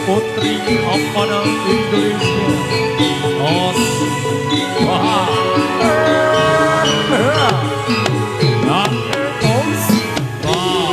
Putri Amanah Indonesia. Os. Wah. Nah, os. Wah.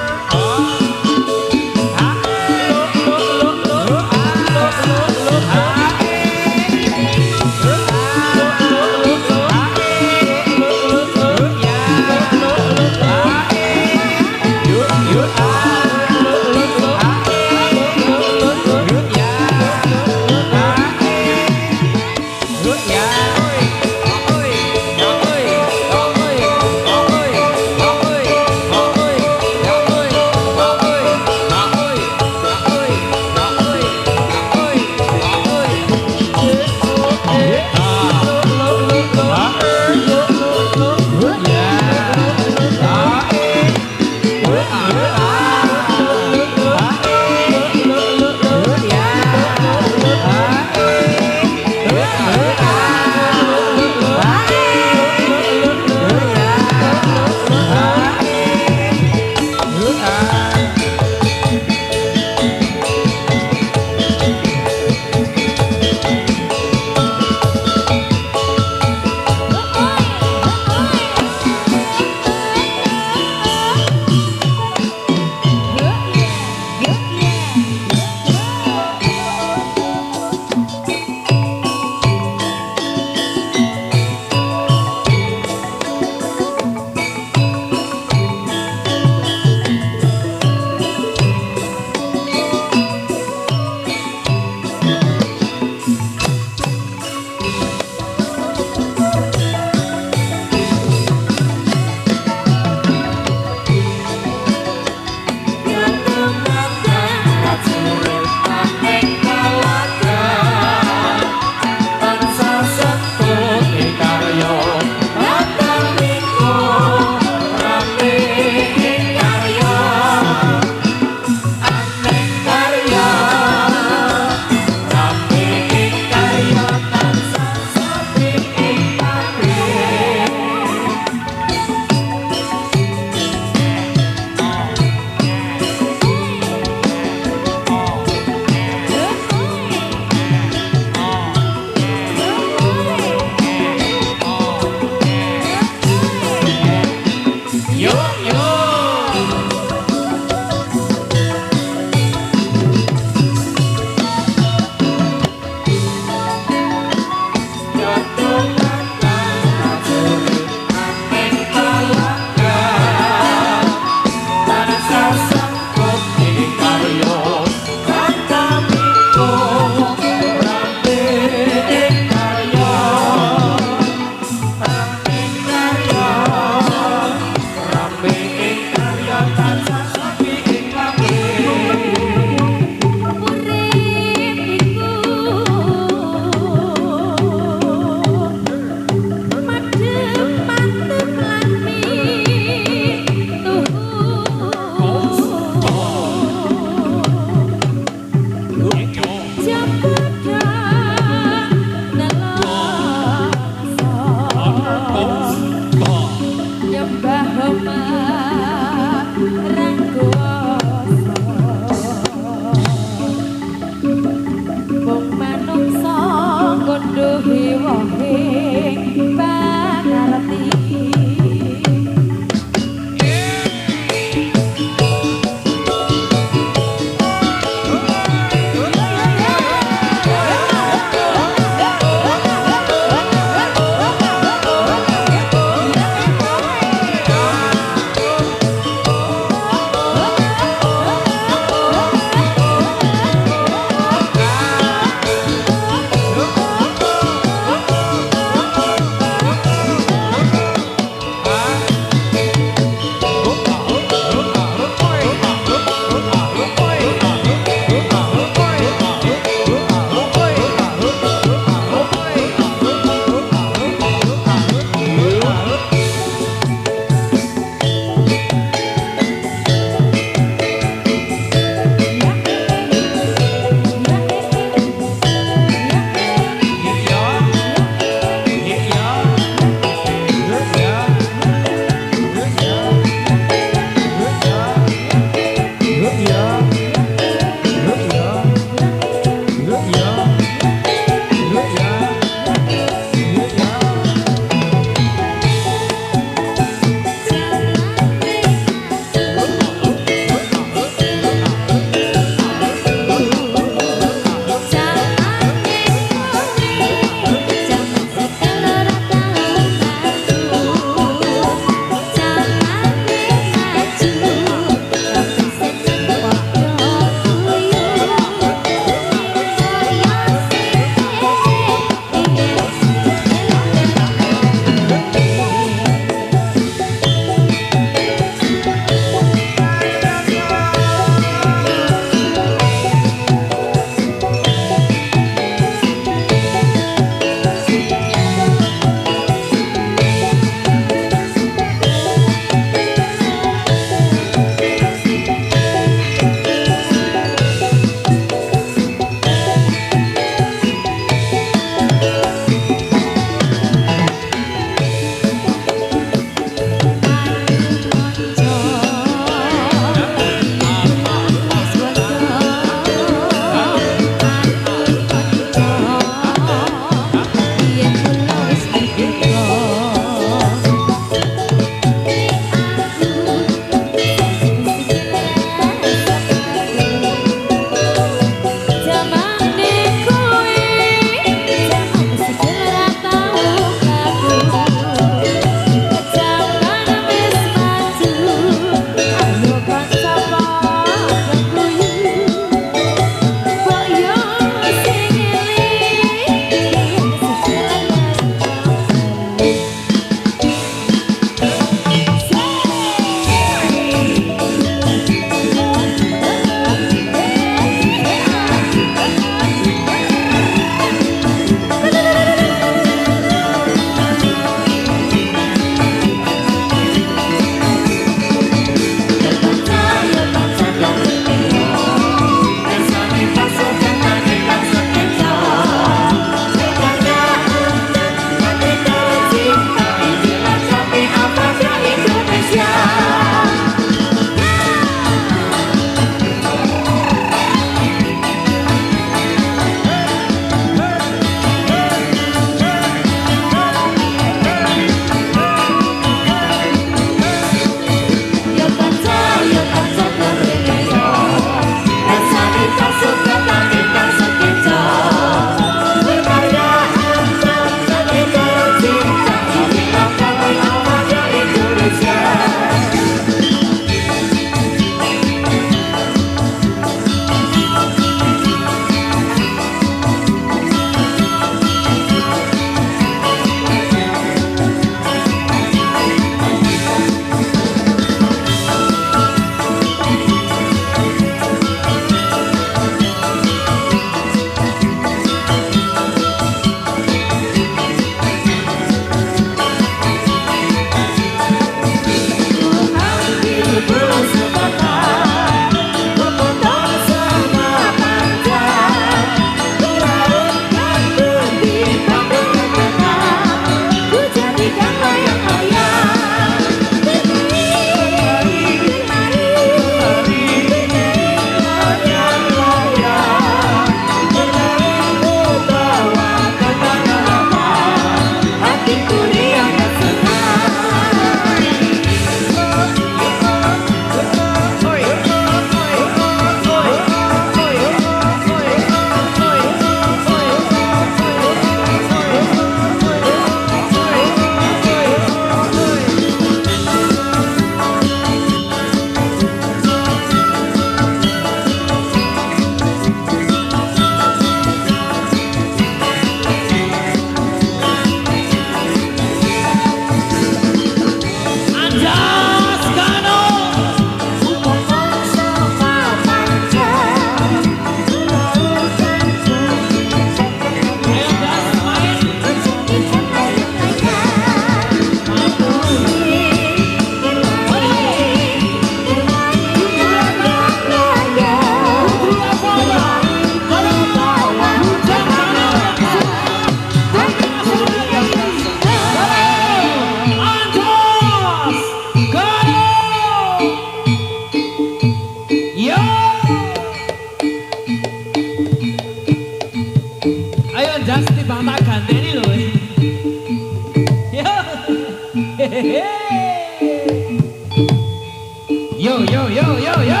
yo yo yo yo.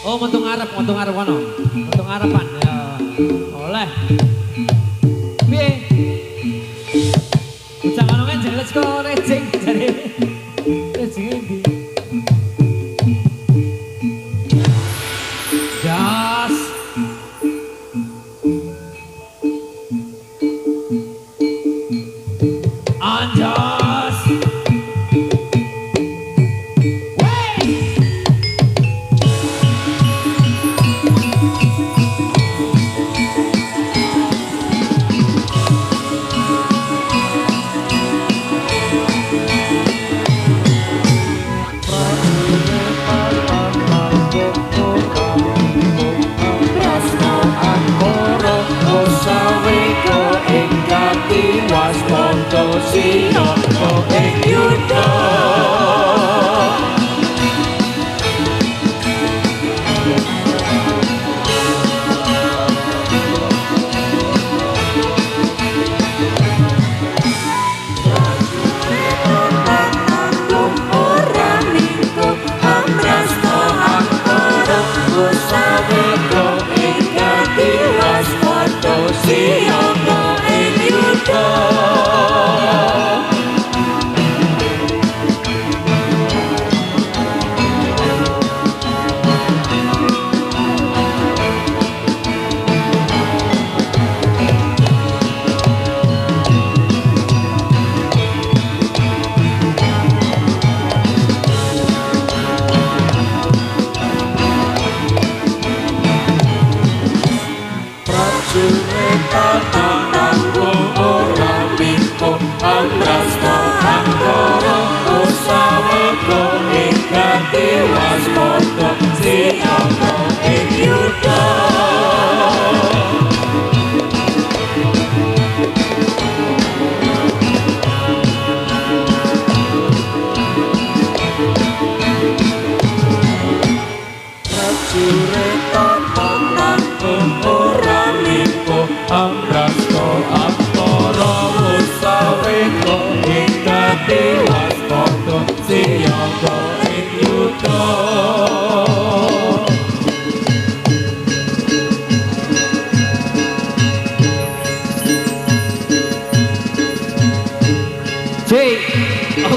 Oh, mentung ngarep kono. Mentung ngarepan. Ya. Oleh. Piye? Bocah ngono kan jelas kok rejing jare. Rejing endi? Jas. Anjas.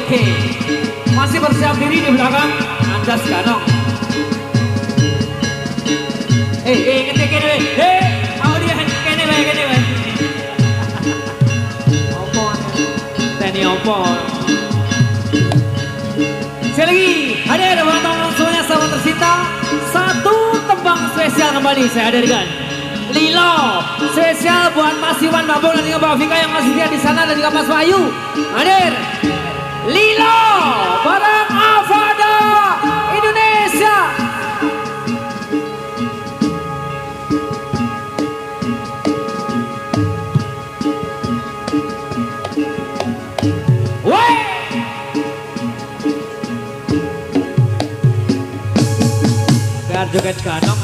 Oke, masih bersiap diri di belakang. Anjas Ganong. Kene, audio kene wae. Opo? Teni opo? Sekali lagi, hadir teman-teman semuanya sahabat tercinta. Satu tembang spesial kembali saya hadirkan. Lilo, spesial buat Mas Iwan Babong dan juga Mbak Vika yang masih setia di sana dan juga Mas Wahyu. Hadir. Lilo, barang Avada Indonesia. Woi. Biar joget Ganong.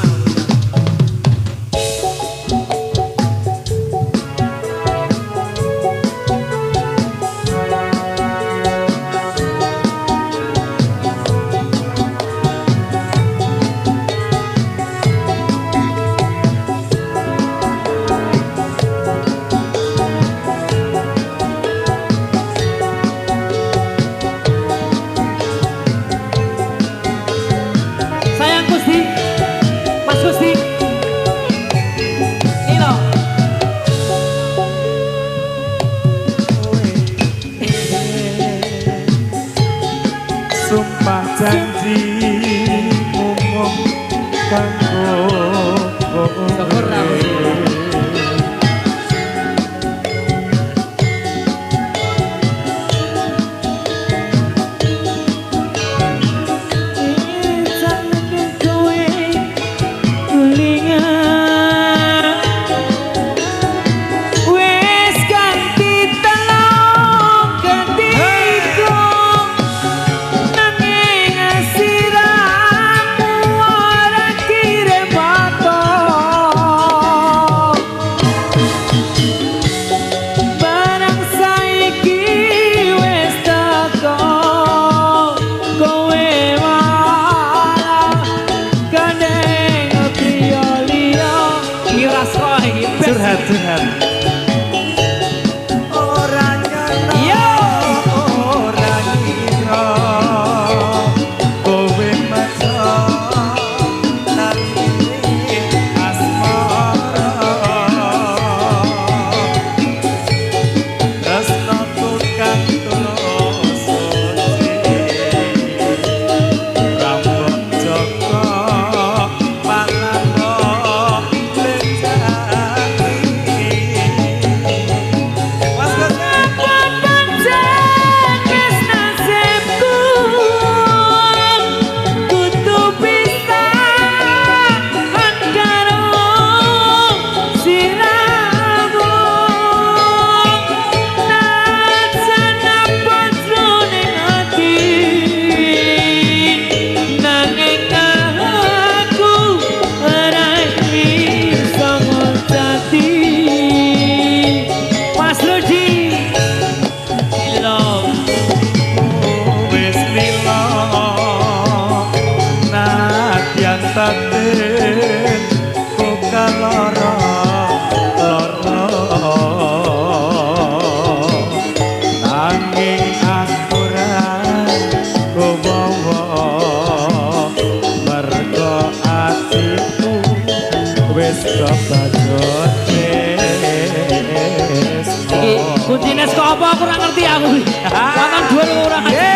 apa kurang ngerti aku. Wangan dua kurang ngerti.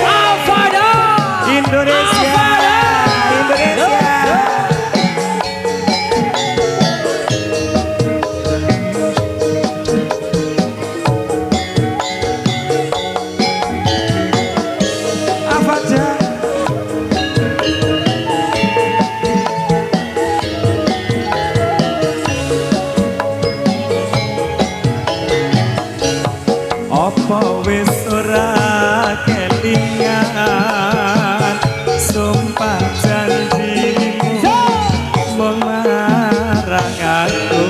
Avada Indonesia. Apa wis ora kelingan sumpah janjimu melarang aku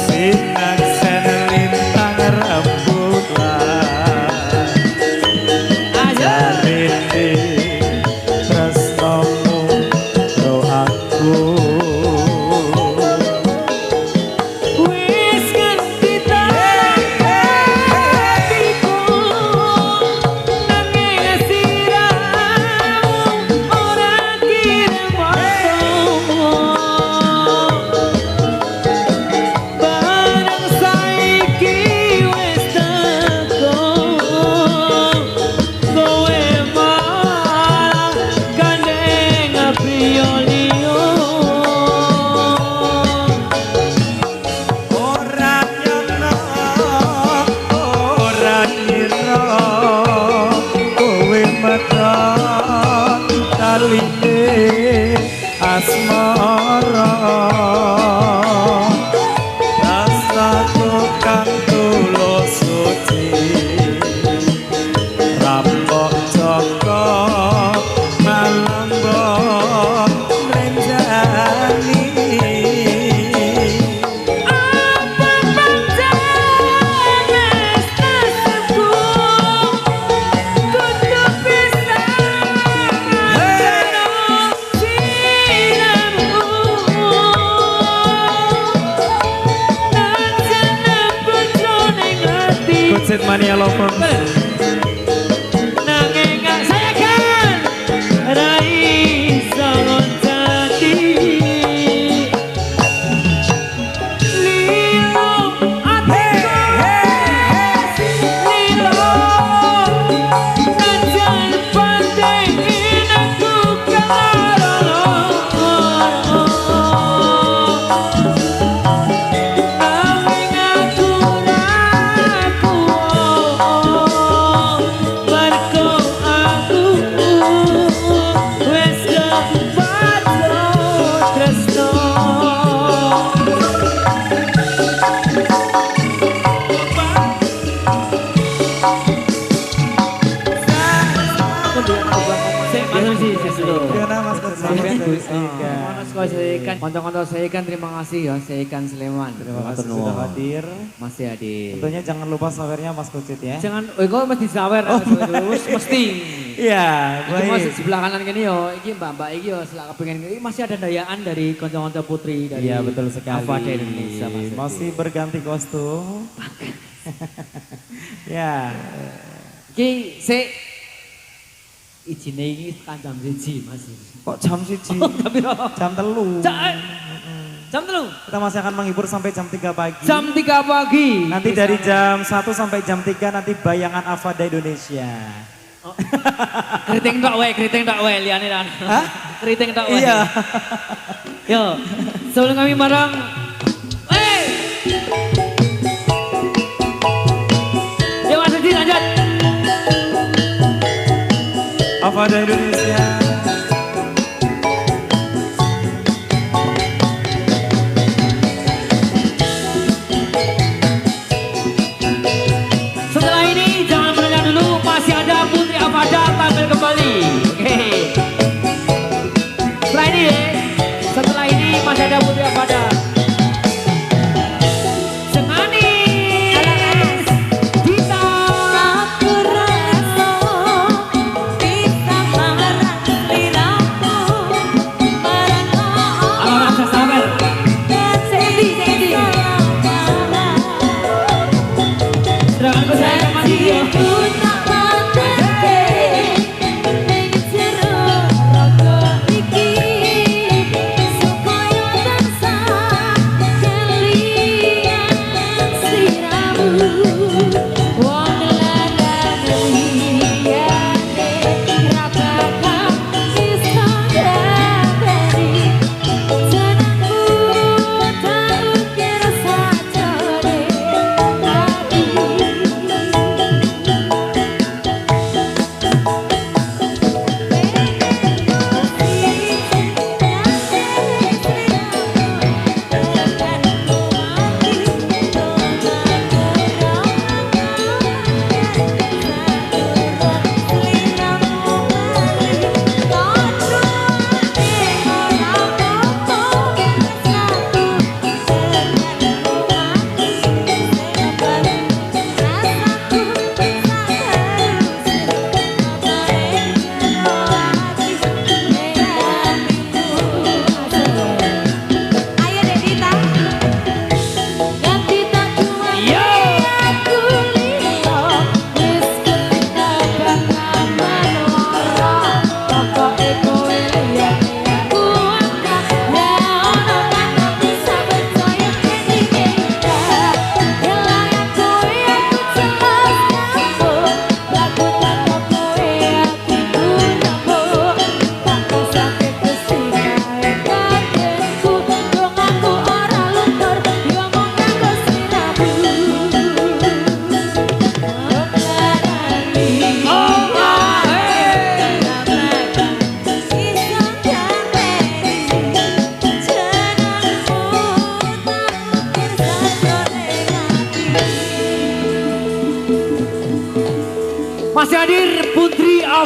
sinaksen lintang rembulan jarene tresnomu doaku. Asmara rasaku kang tulus suci rampok joko malambok mlenjani apa panjenengan nasibku kudu bisa Kutsit Mania Lover. nanging saya kan rai sangon jadi lilo atiku lilo najan pandengin aku konco-konco saya kan terima kasih ya, saya ikan Sleman. Terima kasih sudah hadir. Masih hadir. Tentunya jangan lupa sawernya Mas Kucit ya. Jangan, kok mesti sawer, mesti. Iya, baik. baik. Sebelah kanan gini yo, ini mbak-mbak ini yo, setelah kepengen ini masih ada dayaan dari konco-konco putri dari. Iya betul sekali. Avada Indonesia masih berganti kostum. Ya. Ki, izin ini kan jam 1 masih. Kok jam 1? Jam 3. Jam 3? Kita masih akan menghibur sampai jam 3 pagi. Jam 3 pagi. Nanti dari jam 1 sampai jam 3 nanti bayangan Avada Indonesia. Oh. Keriting tak wae liane dan. Hah? Keriting tak wae. Iya. Yo, sebelum kami bareng. Yo Mas Edi lanjut. Avada Indonesia. Setelah ini jangan menanya dulu, masih ada Putri Avada tampil kembali. Oke. Setelah ini masih ada Putri Avada.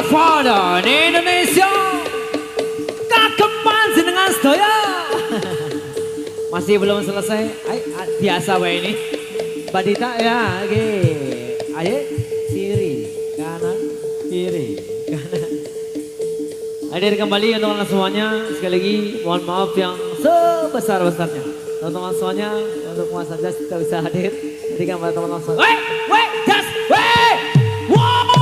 Avada Indonesia. Kakeman jenengan sedaya. Masih belum selesai. Biasa wae ini. Mbak Dita ya, oke. Ayo, kiri, kanan, kiri, kanan. Hadir kembali teman-teman semuanya. Sekali lagi mohon maaf yang sebesar-besarnya. Teman-teman semuanya untuk Mas Anjas tidak bisa hadir. Jadi kan teman-teman semuanya. Wait, just wait. Wow.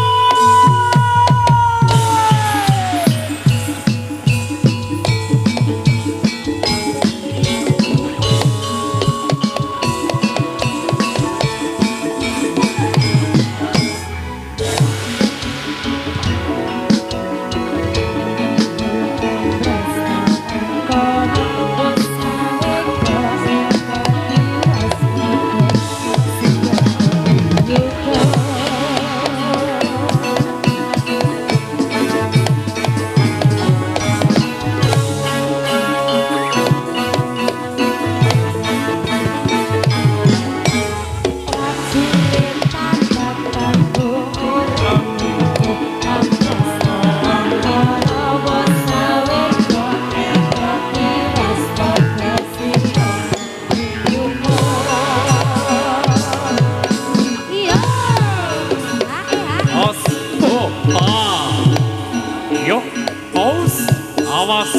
Awas,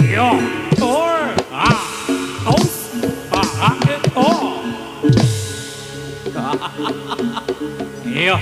yo, aus, yo.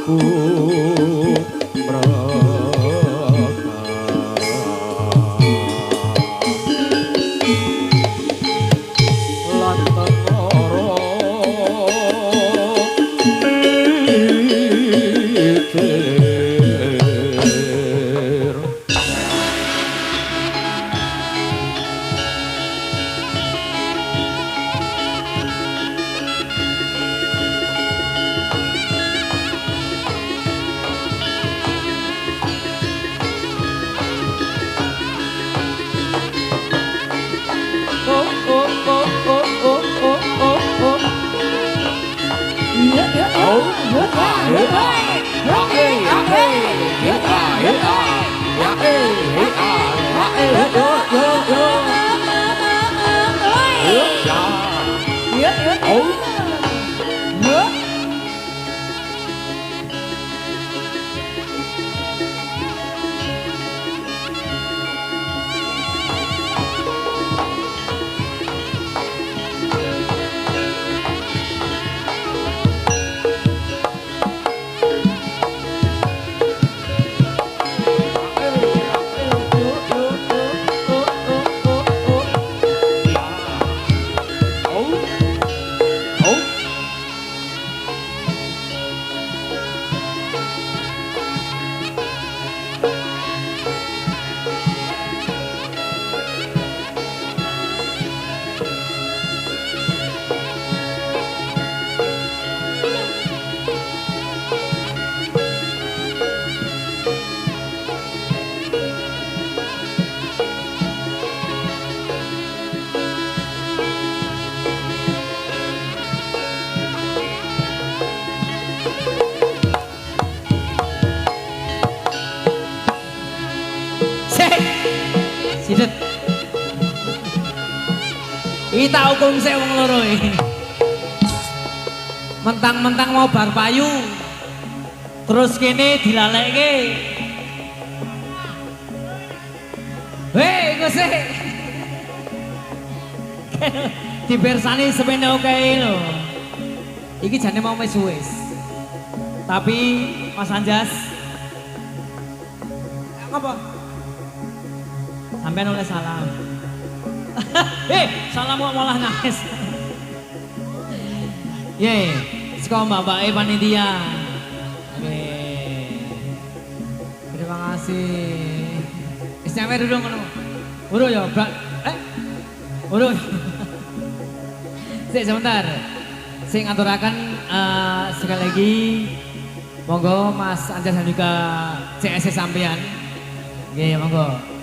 ku Sidet. Kita hukum saya wong loro iki. Mentang-mentang mau bar payu. Terus kene dilalekke. Hei, Gusti. Dibersani sepene oke lho. Iki jane mau wis. Tapi Mas Anjas apa? Sampai oleh salam. Salam kok malah nangis. Ye, sekolah mbak panitia. Terima kasih. Sampai dulu ngono. Uru ya, Brak. Uru. Sik sebentar. Sing ngaturaken sekali lagi monggo Mas Anjas dan juga CS sampean. Nggih, monggo.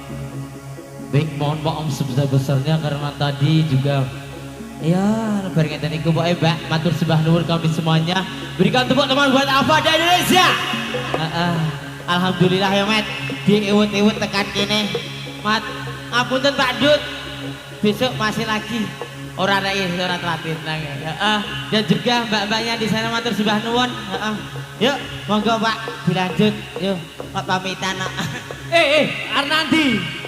Baik, mohon maaf sebesar-besarnya karena tadi juga ya lebaran dan iku Mbak matur sembah nuwun kami semuanya. Berikan tepuk tangan buat Avada Indonesia. Alhamdulillah ya Mat, diiwut-iwut tekan kene. Mat, ngapunten Pak Dut. Besok masih lagi orang telatin dan juga mbak-mbaknya di sana matur sembah nuwun. Yuk, monggo Pak dilanjut. Yuk, Pak pamitan. Arnandi.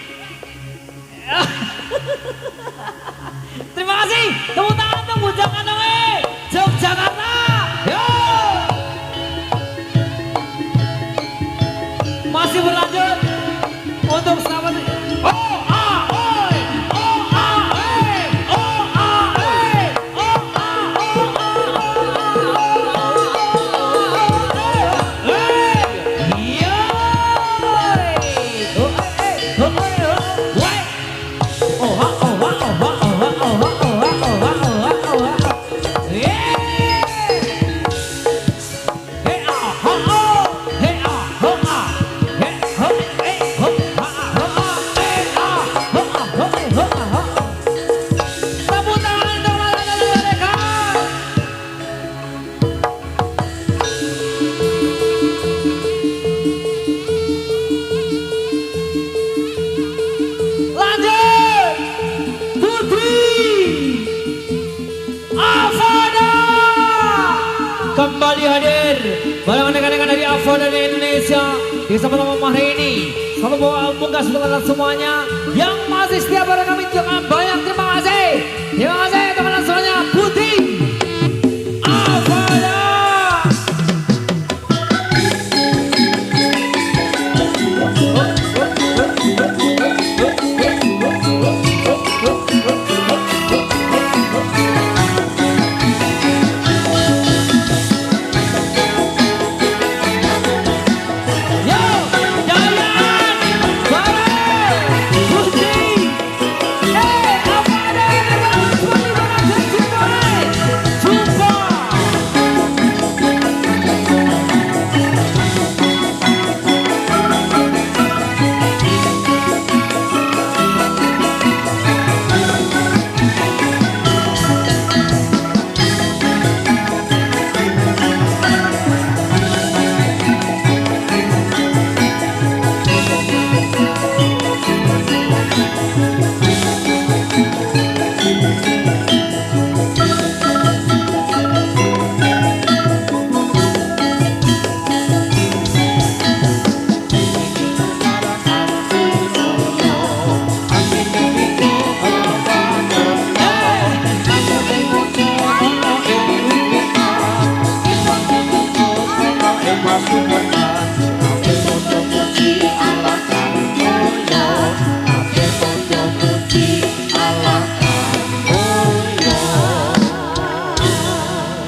Terima kasih. Tepuk tangan dong, bujangan dong, Yogyakarta. Yo. Masih berlanjut untuk selamat. Kembali hadir balangan rekan-rekan dari Avada Indonesia di kesempatan hari ini. Selalu bawa bungkas untuk semuanya yang masih setia pada kami, jangan banyak. Terima kasih teman-teman semuanya. Putih Avada.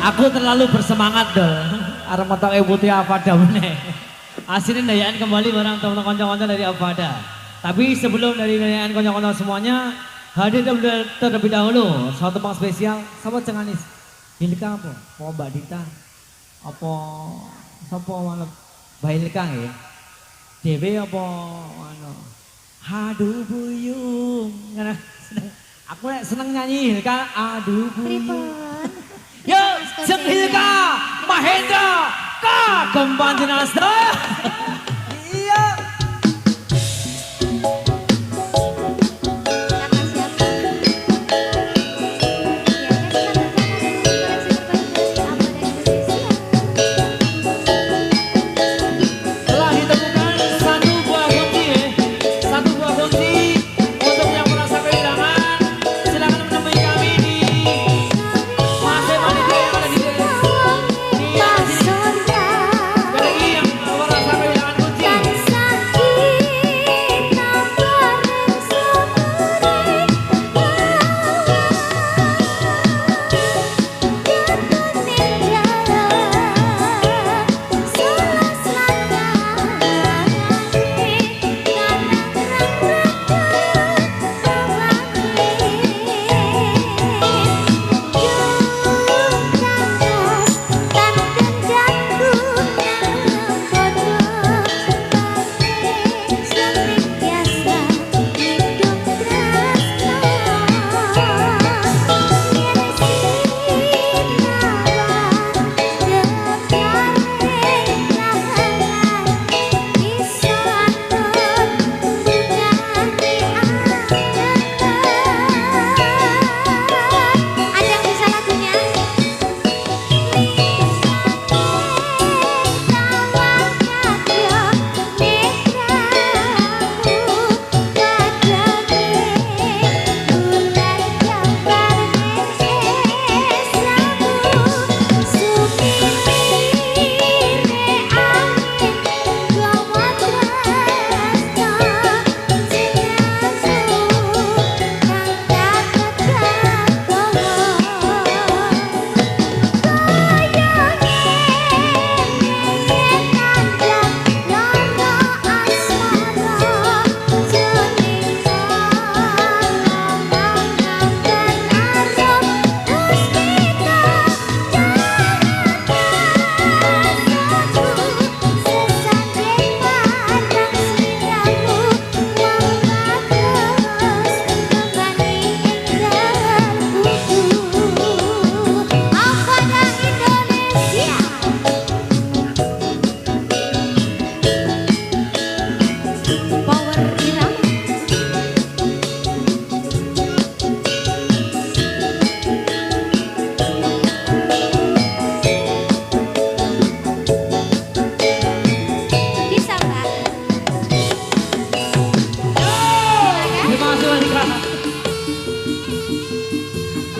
Aku terlalu bersemangat dong. Arep metok putih Avada meneh. Aslinya dayaan kembali barang teman-teman konco-konco dari Avada. Tapi sebelum dari dayaan konco-konco semuanya, hadir terlebih dahulu satu tembang spesial. Sama cenganis. Hilka apa? Oh Mbak Dita. Apa sapa malam? Mbak Hilka ya. Dewe apa anu? Aduh buyung. Aku seneng nyanyi Hilka. Aduh buyung. Yo, Jeng Hilka, Mahendra, Kagem Panjenasta. Iya. Telah ditemukan satu buah kunci untuk yang merasa kehilangan. Silakan menemui kami di Masih Panitia yang ada di bagi yang merasa kehilangan kunci.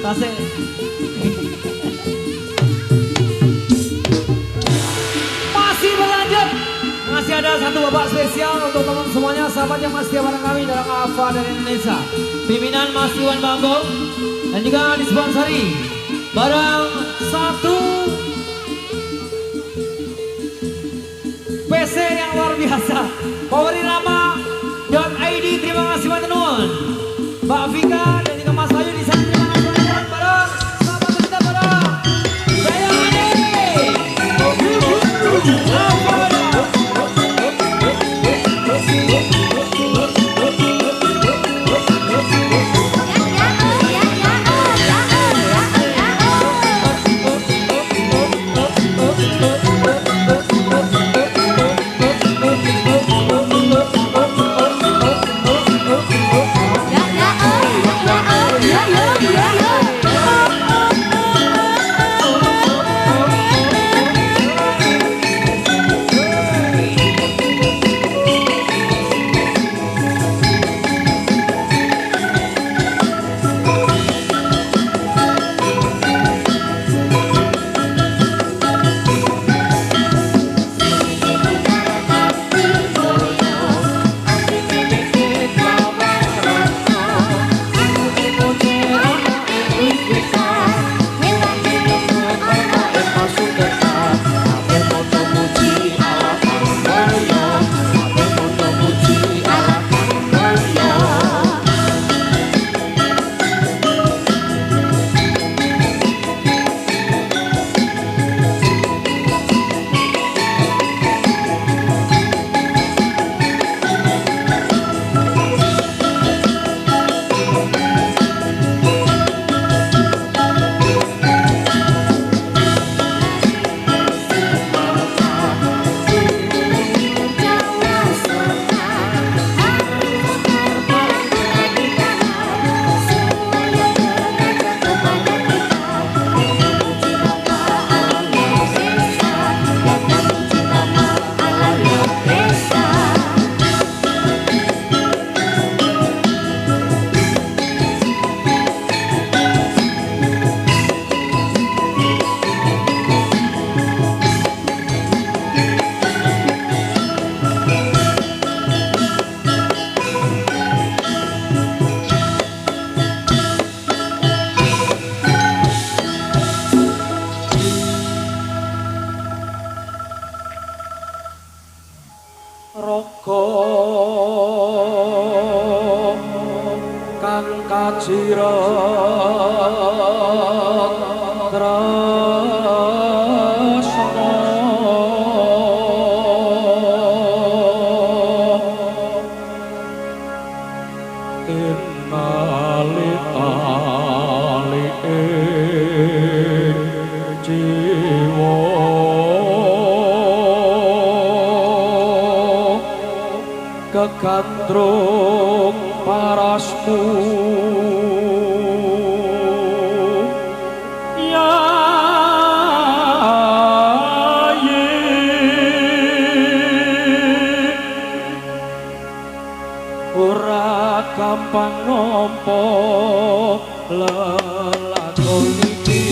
Tasik. Masih berlanjut. Masih ada satu babak spesial untuk teman semuanya, sahabat yang masih bareng kami dalam Ava dari Indonesia. Pimpinan Mas Iwan Bambang dan juga disponsori barang satu PC yang luar biasa. Powerirama.id, terima kasih banyak teman. Mbak Vika dan juga Mas Ayu di sana, terima kasih banyak bareng. Selamat kita bareng. Saya kacirat tresno innali jiwa kegandrung parasmu ora gampang nampa lelakon iki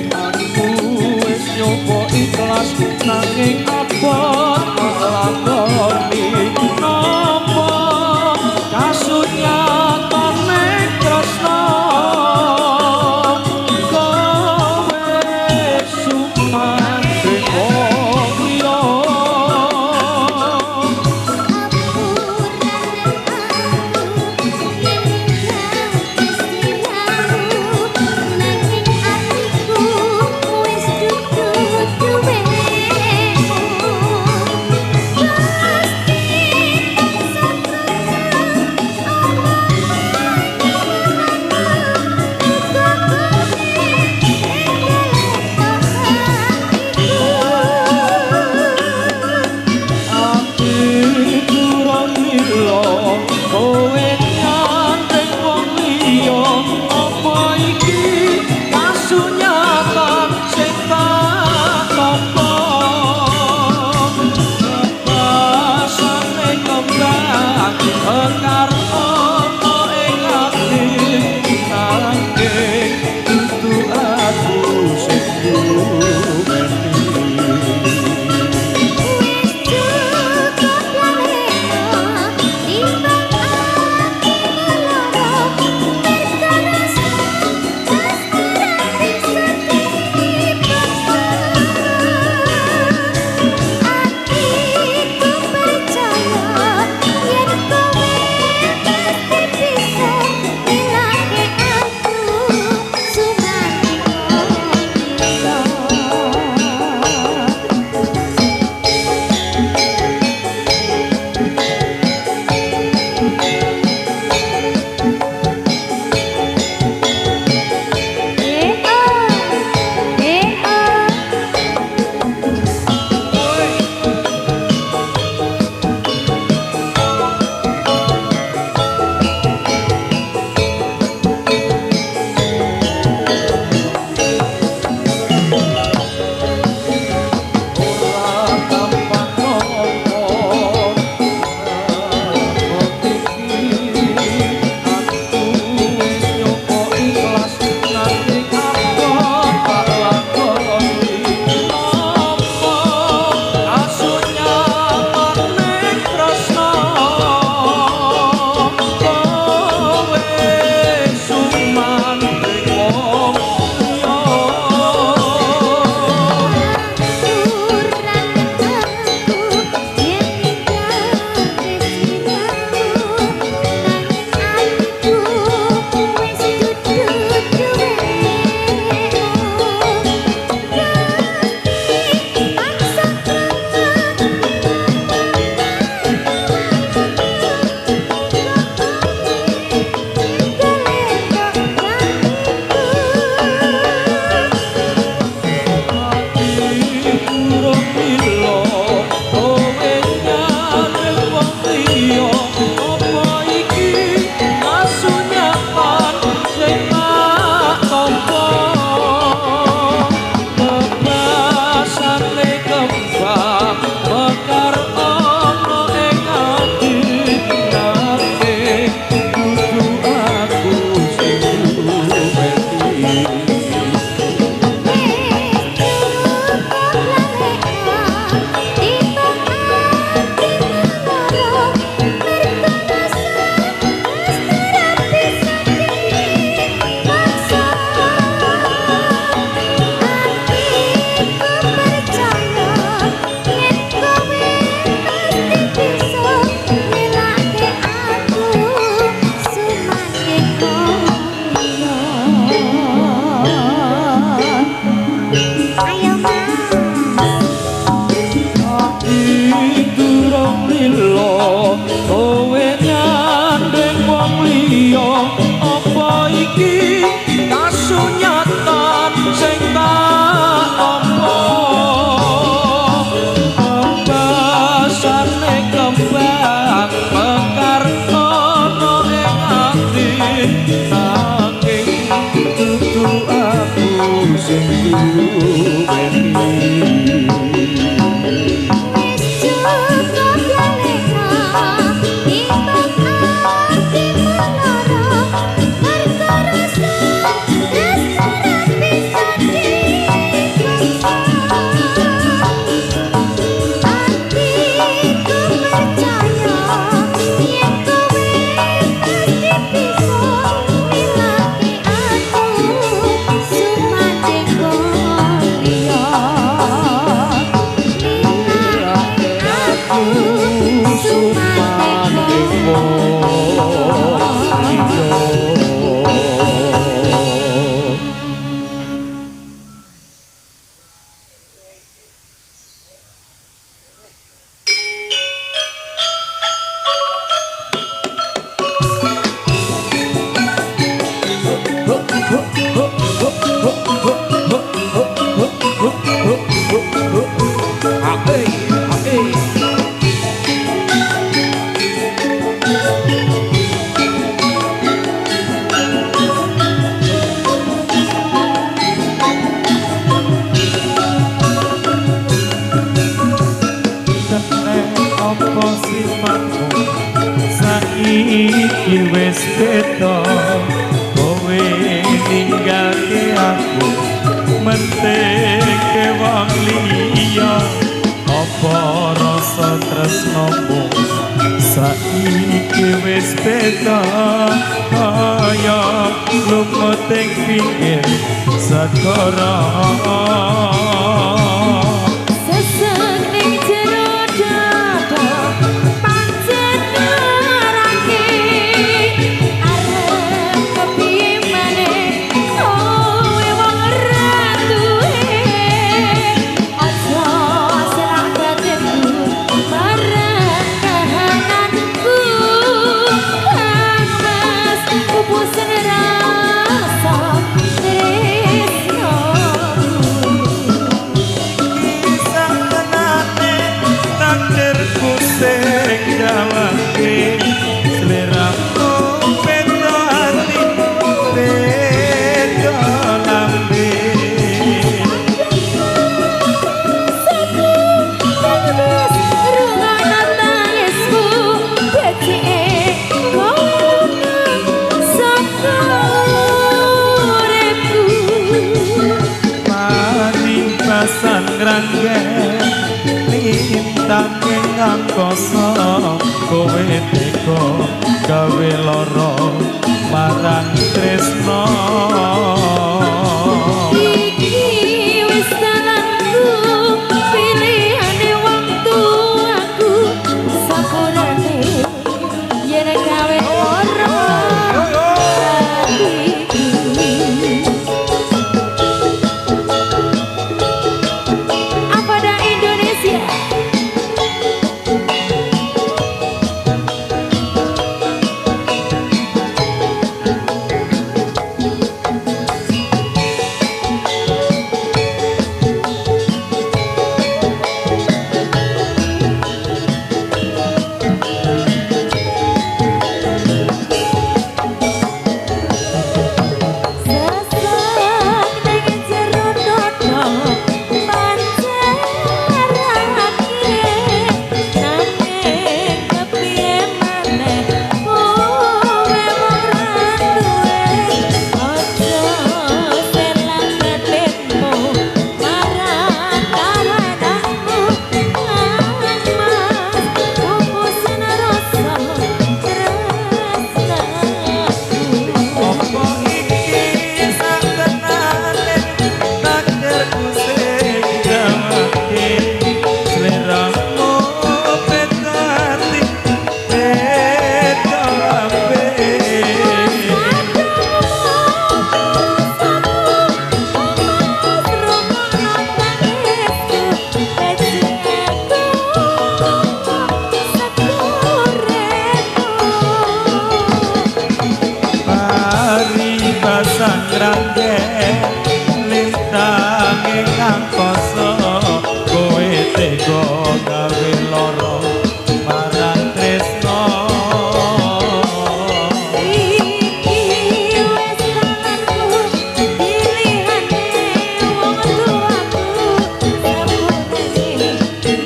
aku wis nyoba ikhlas nanging abot lakoni nampa kasunyatane tresno kowe sumandhing wong liya Ayo mas. durung lilo kowe nyandeng wong liya apa iki kasunyatan sing tak tampa ambasane kembang mekar ana ing ati nanging dudu aku sing duweni. Saiki wis beda kowe ninggalke aku menteke wong liya apa rasa tresnamu saiki wis beda kaya lumut ing pinggir segara. Lintang ing angkasa kowe teka gawe lara marang tresna. Iki wis dalanku pilihane wong tuaku sakurane yen gawe lara angkasa kowe tega gawe lara marang tresno iki wis tanganku pilihane wong tuaku sepurane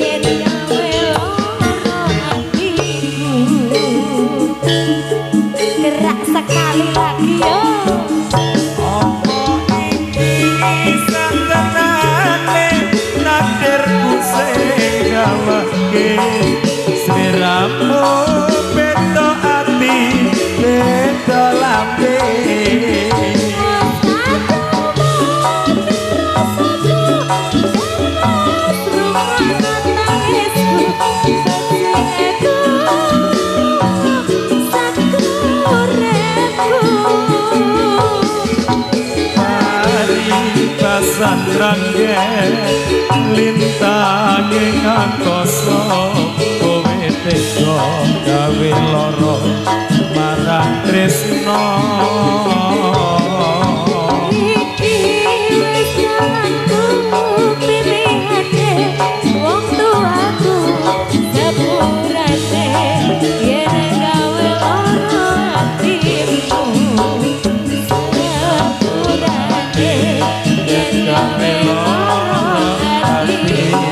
yen gawe lara atiku gerak sekali lagi yo sliramu beda ati beda lambe pasan rangge lintange angkasa kowe tega gawe lara marang tresno iki wis tanganku pilihane wong tuaku sepurane yen gawe lara atiku sepurane yen gawe lara atiku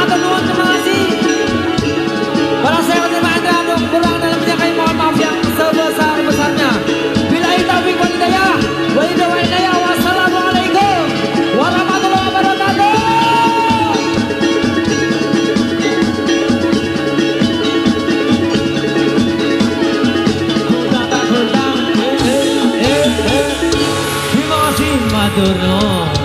Matur nuwun, terima kasih. Para saya terima kasih kurang dalamnya kami mohon maaf yang sebesar-besarnya. Billahi taufiq wal hidayah. Wassalamualaikum warahmatullahi wabarakatuh. Terima kasih matur nuwun.